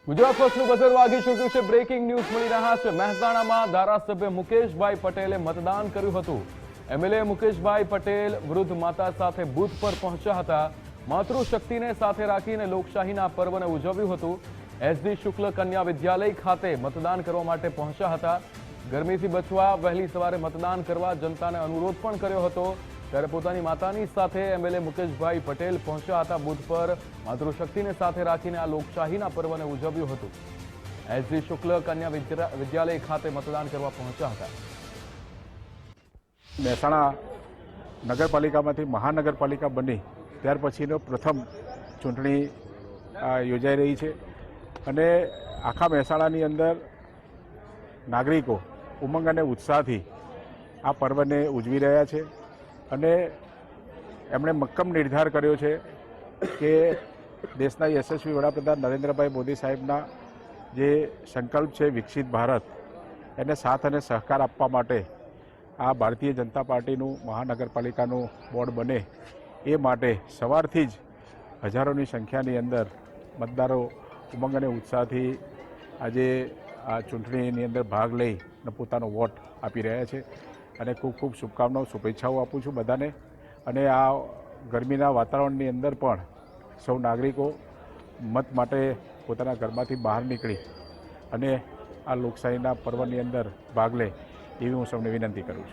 Gujarat ફર્સ્ટનું buzzer વાગી ચૂક્યું છે। બ્રેકિંગ ન્યૂઝ મળી રહ્યા છે। મહેસાણામાં ધારાસભ્ય મુકેશભાઈ પટેલે મતદાન કર્યું હતું। એમએલએ મુકેશભાઈ પટેલ વૃદ્ધ માતા સાથે બૂથ પર પહોંચ્યા હતા। માતૃશક્તિને સાથે રાખીને લોકશાહીના પર્વને ઉજવ્યું હતું। એસડી શુક્લ કન્યા વિદ્યાલય ખાતે મતદાન કરવા માટે પહોંચ્યા હતા। ગરમીથી બચવા વહેલી સવારે મતદાન કરવા જનતાને અનુરોધ પણ કર્યો હતો। ત્યારે પોતાની માતાની સાથે એમએલએ મુકેશભાઈ પટેલ પહોંચ્યા હતા બૂથ પર। માતૃશક્તિને સાથે રાખીને આ લોકશાહીના પર્વને ઉજવ્યું હતું। એસડી શુક્લ કન્યા વિદ્યાલય ખાતે મતદાન કરવા પહોંચ્યા હતા। મહેસાણા નગરપાલિકામાંથી મહાનગરપાલિકા બની ત્યાર પછીનો પ્રથમ ચૂંટણી યોજાઈ રહી છે અને આખા મહેસાણાની અંદર નાગરિકો ઉમંગ અને ઉત્સાહથી આ પર્વને ઉજવી રહ્યા છે અને એમણે મક્કમ નિર્ધાર કર્યો છે કે દેશના યશસ્વી વડાપ્રધાન નરેન્દ્રભાઈ મોદી સાહેબના જે સંકલ્પ છે વિકસિત ભારત એને સાથ અને સહકાર આપવા માટે આ ભારતીય જનતા પાર્ટીનું મહાનગરપાલિકાનું બોર્ડ બને એ માટે સવારથી જ હજારોની સંખ્યાની અંદર મતદારો ઉમંગ અને ઉત્સાહથી આજે આ ચૂંટણીની અંદર ભાગ લઈ અને પોતાનો વોટ આપી રહ્યા છે અને ખૂબ ખૂબ શુભકામનાઓ શુભેચ્છાઓ આપું છું બધાને। અને આ ગરમીના વાતાવરણની અંદર પણ સૌ નાગરિકો મત માટે પોતાના ઘરમાંથી બહાર નીકળી અને આ લોકશાહીના પર્વની અંદર ભાગ લે એવી હું સૌને વિનંતી કરું છું।